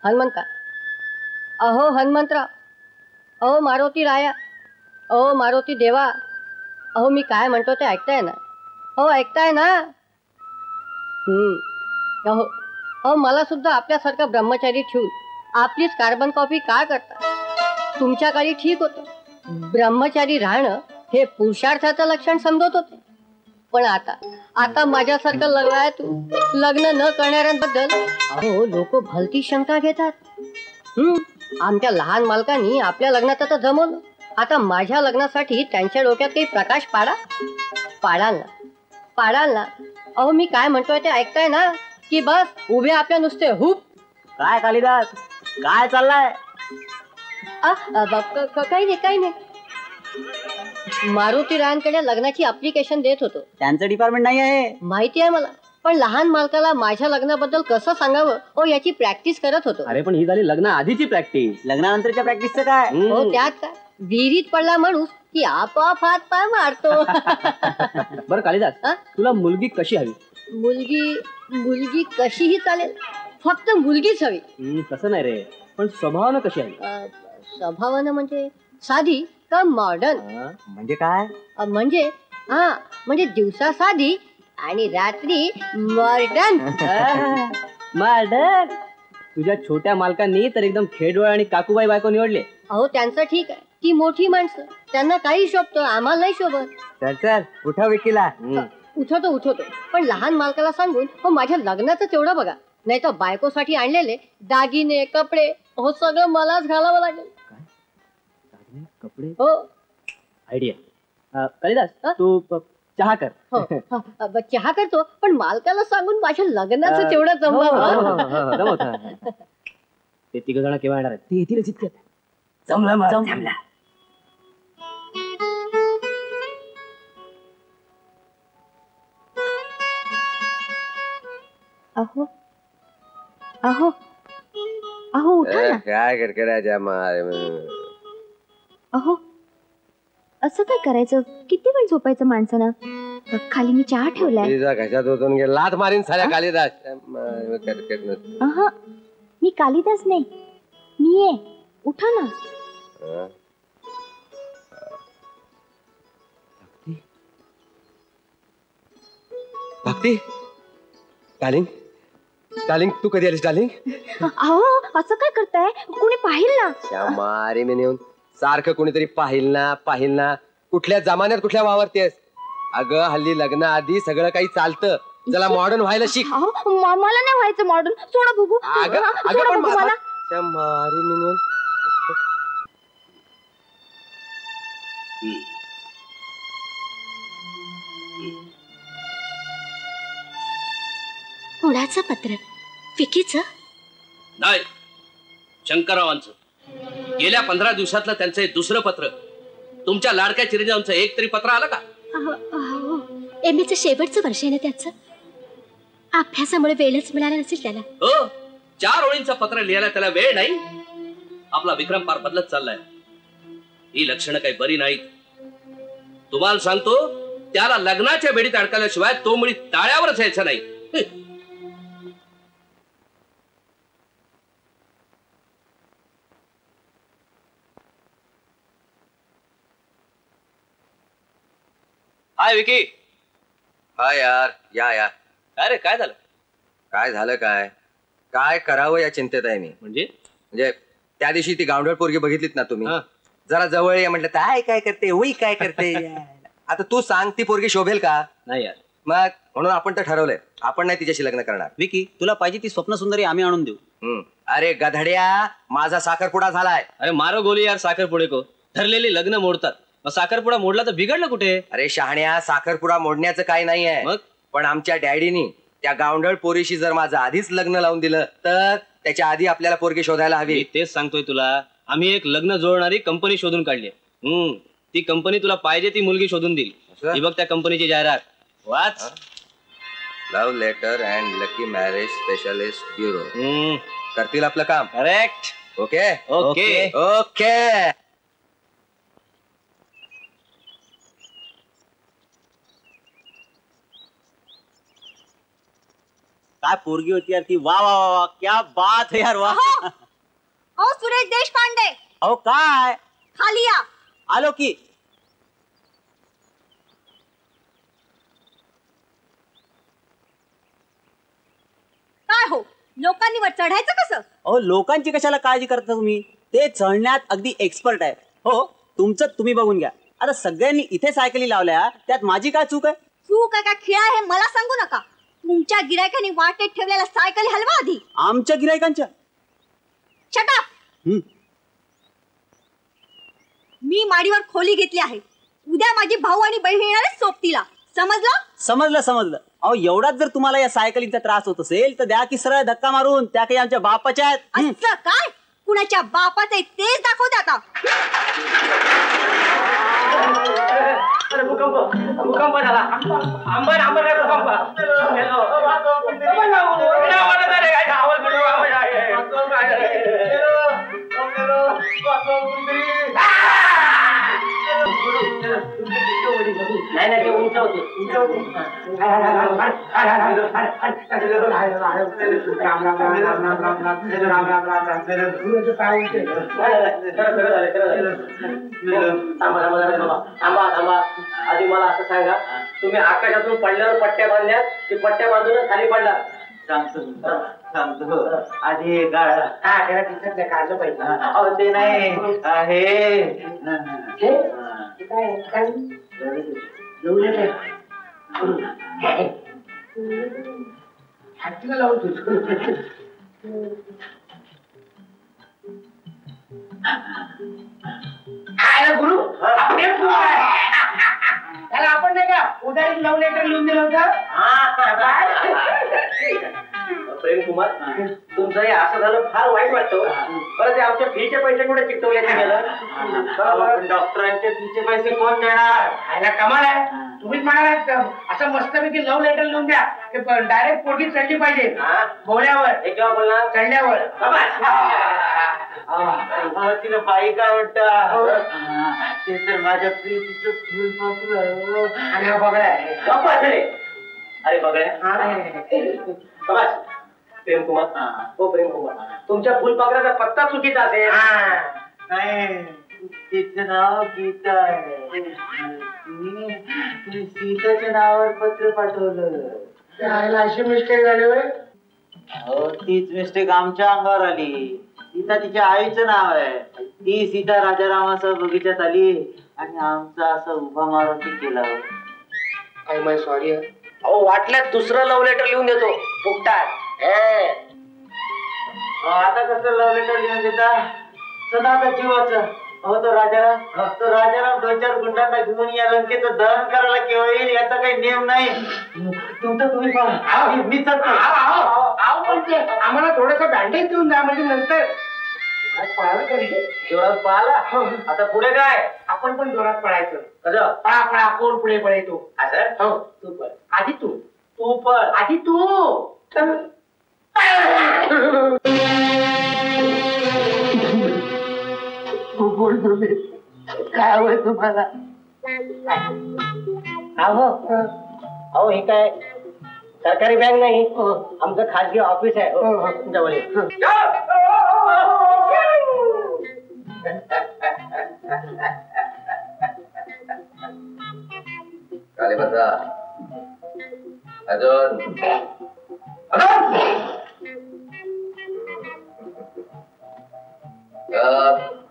हनुमंता, अहो हनुमंतराव, अहो मारुती राया, अहो मारुती देवा, अहो मी काय म्हणतो ते ऐकताय ना? हो ऐकताय ना? अहो अहो मला सुद्धा आपल्यासारखा ब्रह्मचारी ठेवून आपलीच कार्बन कॉपी का करता? तुमच्या काळी ठीक होतं, ब्रह्मचारी राहणं हे पुरुषार्थाचं लक्षण समजत होते. पण आता माझ्यासारखं लग्न न करणाऱ्यांबद्दल अहो लोक भलती शंका घेतात. आमच्या लहान मालकांनी आपल्या लग्नात आता जमवलं. आता माझ्या लग्नासाठी त्यांच्या डोक्यात काही प्रकाश पाडाल ना? अहो मी काय म्हणतोय ते ऐकताय ना? की बस उभे आपल्या नुसते हुप. काय कालिदास, काय चाललाय? काही नाही. मारुती रायांकडे लग्नाची अप्लिकेशन देत होतो. त्यांचं डिपार्टमेंट नाही आहे माहिती आहे मला, पण लहान मालकाला माझ्या लग्नाबद्दल कसं सांगावं हो याची प्रॅक्टिस करत होतो. अरे पण ही झाली लग्न आधीची प्रॅक्टिस, लग्नानंतरच्या प्रॅक्टिसचं काय? हो त्यात काय, विहिरीत पडला माणूस की आपोआप हात पाय मारतो. बरं कालिदास, तुला मुलगी कशी हवी? मुलगी कशीही चालेल, फक्त मुलगीच हवी. तसं नाही रे, पण स्वभावानं कशी हवी? स्वभावानं म्हणजे साधी का मॉडर्न? म्हणजे काय? म्हणजे दिवसा साधी आणि रात्री मॉडर्न. मॉडर्न? तुझ्या छोट्या मालकांनी तर एकदम खेडोळ आणि काकूबाई बायको निवडले. अहो त्यांचं ठीक आहे, ती मोठी माणसं, त्यांना काही शोभतं, आम्हाला नाही शोभत. चल उठव विकीला. उठवतो, पण लहान मालकाला सांगून हो माझ्या लग्नाचं तेवढं बघा, नाही तर बायकोसाठी आणलेले दागिने कपडे हो सगळं मलाच घालावं लागेल. कपडे? हो. आयडिया. कालिदास तू चहा कर. हो चहा करतो, पण मालकाला सांगून माझ्या लग्नाचं तेवढं जमलं. ते तिघ जण केव्हा येणार आहेत? ते येतीलच इतक्यात. जमला. अहो उठा ना. काय कडकडाच्या अहो असं काय करायचं? किती वेळ झोपायचं माणसानं? खाली मी चहा ठेवलाय. कशात होतून गे लात मारीन साऱ्या कालिदास. मी कालिदास नाही, मी आहे. उठा ना. भक्ती, डार्लिंग तू कधी आलीस डार्लिंग? अहो असं काय करताय? कोणी पाहिल ना. मारे मी नेऊन सारखं कोणीतरी पाहिल ना. कुठल्या जमान्यात कुठल्या वावरतेस? अगं हल्ली लग्न आधी सगळं काही चालतं. जरा मॉडर्न व्हायला शिक. मला नाही व्हायचं मॉडर्न. सोडा बघू. मारे मी नेऊन कुणाचं पत्र? विकीचं? नाही, शंकररावांचं. गेल्या 15 दिवसातलं त्यांचं हे दुसरं पत्र. तुमच्या लाडक्या चिरंजीवांचं एक तरी पत्र आलं का? एमएचं शेवटचं वर्ष आहे ना त्याचं. अभ्यासामुळे वेळच मिळाला नसेल त्याला. हो, 4 ओळींचं पत्र लिहायला त्याला वेळ नाही. आपला विक्रम फार बदलत चाललाय. ही लक्षणं काही बरी नाहीत. तुम्हाला सांगतो, त्याला लग्नाच्या बेडीत अडकल्याशिवाय तो मुळी टाळ्यावरच यायचा नाही. हाय विकी. हाय यार, या. अरे काय झालं? काय करावं या चिंतेत आहे मी. म्हणजे त्या दिवशी ती गावंढळ पोरगी बघितलीत ना तुम्ही? जरा जवळ या म्हटलं, काय करते उई काय करते. आता तू सांग, ती पोरगी शोभेल का? नाही यार. मग म्हणून आपण तर ठरवलंय, आपण नाही तिच्याशी लग्न करणार. विकी, तुला पाहिजे ती स्वप्न सुंदरी आम्ही आणून देऊ. अरे गधड्या, माझा साखरपुडा झालाय. अरे मारो गोली यार, साखरपुडे को ठरलेली लग्न मोडतात. मग साखरपुडा मोडला तर बिघडलं कुठे? अरे शहाण्या, साखरपुडा मोडण्याचं काही नाहीये. मग पण आमच्या डॅडीनी त्या गावंढळ पोरीशी जर माझं आधीच लग्न लावून दिलं तर त्याच्या आधी आपल्याला पोरगी शोधायला हवी. तेच सांगतोय तुला. आम्ही एक लग्न जोडणारी कंपनी शोधून काढली. ती कंपनी तुला पाहिजे ती मुलगी शोधून देईल. ही बघ त्या कंपनीची जाहिरात वाच. Love letter and lucky marriage specialist bureau करतील आपलं काम. करेक्ट. Okay okay okay. काय पोरगी होती यार ती, वा वा वा वा, क्या बात है यार, वा. अहो सुरेश देशपांडे, अहो काय, खाली या. आलो की. काय हो, लोकांनी वर चढायचं कसं? अहो लोकांची कशाला काळजी करता तुम्ही, ते चढण्यात अगदी एक्सपर्ट आहे. हो तुमचं तुम्ही बघून घ्या. आता सगळ्यांनी इथे सायकली लावल्या, त्यात माझी काय चूक आहे? चूक का खिळा हे मला सांगू नका. तुमच्या गिरायकांनी वाटेत ठेवलेल्या सायकली हलवा आधी. आमच्या गिरायकांच्या? छटा. मी माडीवर खोली घेतली आहे. उद्या माझी भाऊ आणि बहीण येणार आहे सोबतीला, समजलं? समजलं समजलं. अहो एवढाच जर तुम्हाला या सायकलींचा त्रास होत असेल तर द्या की सरळ धक्का मारून, त्या काही आमच्या बापाच्या आहेत. असं काय? कुणाच्या बापाचे तेच दाखवते आता. भूकंप झाला. आंबर आंबर काय भूकंप. नाही नाही ते उंच होते. थांबा थांबा, आधी मला असं सांगा, तुम्ही आकाशातून पडल्यावर पट्ट्या बांधल्या की पट्ट्या बांधून खाली पडला? सांगतो आधी गाळा. हा त्याला तिथं काढलं पाहिजे. अहो ते नाही हे लावून गुरु त्याला आपण नाही का उदाहरण लव्ह लेटर लिहून दिलं होतं. प्रेम कुमार, तुमचं हे असं झालं फार वाईट वाटतं. बरं ते आमच्या फीचे पैसे कुठे चिकटवल्याचं गेलं? डॉक्टरांचे फीचे पैसे कोण देणार? खायला कमाल आहे. तुम्हीच म्हणालात असं मस्तपैकी लव्ह लेटर लिहून द्या, डायरेक्ट पोटी चढली पाहिजे बोल्यावर. हे केव्हा बोलणार? चढल्यावर. तिला बाई काय म्हणता? ते तर माझ्या प्रीतीचं फुल अरे बघा प्रेम कुमार. हो प्रेम कुमार, तुमच्या फुलपाखराचा पत्ता चुकीचा असेल. नाही तिचं नाव गीता आहे. सीताच्या नावावर पत्र पाठवलं. अशी मिस्टेक झाली होय? हो तीच मिस्टेक आमच्या अंगावर आली. सीता तिच्या आईचं नाव आहे. ती सीता राजारामासह बगीचात आली आणि आमचा असं उभा मारुती केला. काय माय सॉरी. अहो वाटल्यात दुसरं लव्ह लेटर लिहून देतो फुकटात. आता कसं लव्ह लेटर लिहून देता? सदाचा जीवाचं. हो तो राजाराम 2-4 गुंडांना घेऊन या लंकेचं दहन करायला केव्हा येईल याचा काही नियम नाही. तुमचं तुम्ही मीच आम्हाला थोडस बँडेज देऊन द्या, म्हणजे नंतर जोरात पळाला. आता पुढे काय? आपण पण जोरात पळायचं. कसं? पळा पळा, कोण पुढे पळेतो असं? हो तू पळ आधी. तू पळ आधी. तू बोल तुम्ही काय हवंय तुम्हाला? अहो हे काय सरकारी बँक नाही, आमचं खाजगी ऑफिस आहे जवळ. कालेबद्रा अजून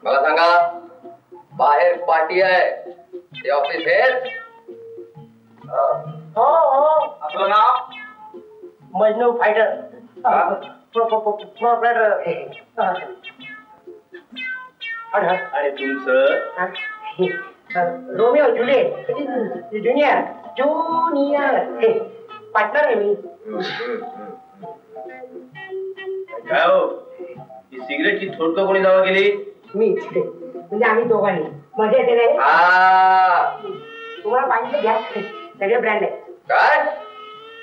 मला सांगा, बाहेर पार्टी आहे, ते ऑफिस आहे? हो आपलं नाव मजनू फायटर. आणि तुमचं? रोमिओ जुलिएट ज्युनियर पार्टनर आहे मी. काय हो, ही सिगरेटची थोडकं कोणी दावा केली? मीच. म्हणजे आम्ही दोघांनी. मजा येते नाही? तुम्हाला पाहिजे घ्या, सगळे ब्रँड आहे. काय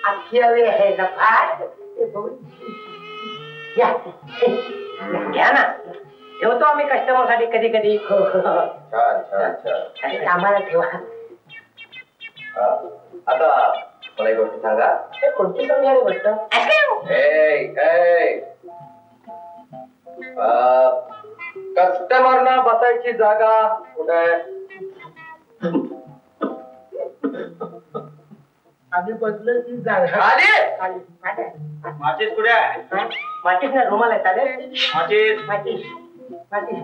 अख्खी हवे आहे ना फार. घ्या ना, ठेवतो आम्ही कस्टमर साठी कधी कधी. छान छान छान. आम्हाला ठेवा. आता मला एक गोष्ट सांगा. कोणती सांगणारी गोष्ट? कस्टमरना बसायची जागा कुठे आहे? आम्ही बसलो ती जागा खाली. माचीस कुठे आहे? माचीस ना रुमाल आहे चालेल. माचीस माचीस माचीस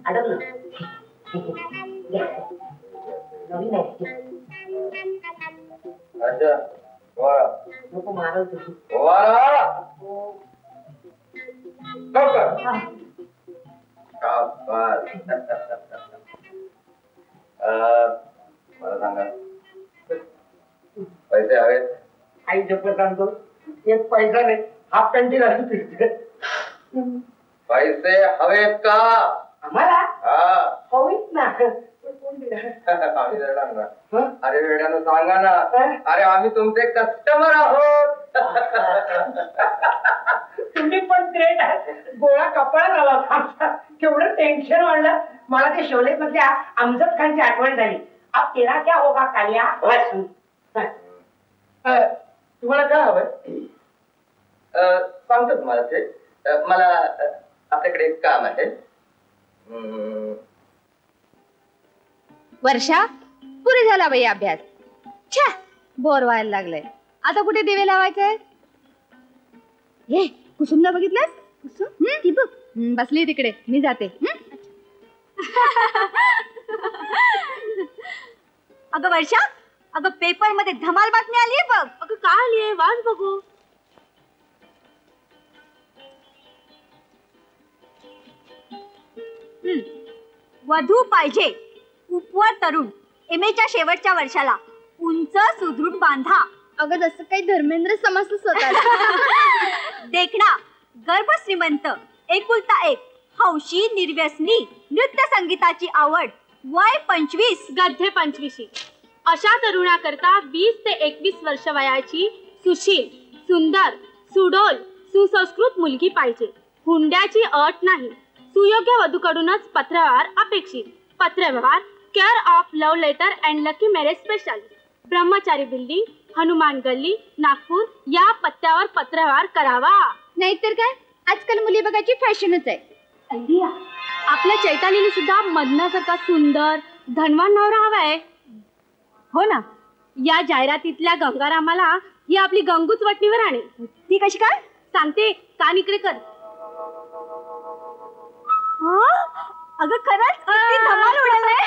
अडकलं. नवीन आहे. अच्छा वारा नको मारवतो. वारा लवकर. शाबास. मला सांगा पैसे हवेत? आई जपत सांगतो एक पैसा नाही हाफ पॅन्टी घालून फिरते. पैसे हवेत का? आम्हाला हा. होईत ना. कोण दिला? आम्ही देणार ना. अरे वेड्यानं सांगा ना. अरे आम्ही तुमचे कस्टमर आहोत. तुम्ही पण ग्रेट आहे. गोळा कपाळात आला होता. केवढं टेन्शन वाढलं. मला ते शोले मधल्या अमजद खानची आठवण झाली. अब तेरा क्या होगा कालिया. तुम्हाला काय हवंय? सांगतो तुम्हाला ते. मला आपल्याकडे एक काम आहे. वर्षा पुरे झाला बाई अभ्यास. छा बोर व्हायला लागलंय. आता कुठे दिवे लावायचे? हे कुसुमला बघितलंस? कुसुम ती बघ बसली तिकडे. मी जाते. अगं वर्षा, अगं पेपर मध्ये धमाल बातमी आली आहे बघ. अगं काय आलीये? वाच बघू. वधू पाहिजे उपवर तरुण एमएच्या शेवटच्या वर्षाला उंच सुदृढ बांधा. अगं जसं काही धर्मेंद्र समजलं स्वतःला. देखणा गर्भ श्रीमंत एकुलता एक हौशी निर्व्यसनी नृत्य संगीताची आवड वय 25 गद्दे 25. अशा तरुणाकरता 20 ते 21 वर्ष वयाची सुशील सुंदर सुडोल सुसंस्कृत मुलगी पाहिजे. हुंड्याची अट नाही. सुयोग्य वधूकडूनच पत्रव्यवहार अपेक्षित. पत्रव्यवहार care of love letter and lucky marriage special. Brahmachari building Hanuman गल्ली नागपूर या पत्त्यावर पत्रव्यवहार करावा. नाहीतर काय आजकाल मुली बघायची फॅशनच आहे. आपल्या चैतालीने सुद्धा मदनासारखा सुंदर धनवान नवरा हवाय. हो ना. या जाहिरातीतल्या गंगारामाला ही आपली गंगूच वटणीवर आणेल. ती कशी काय सांगते? कान इकडे कर. अगं खरंच किती धमाल उडालाय.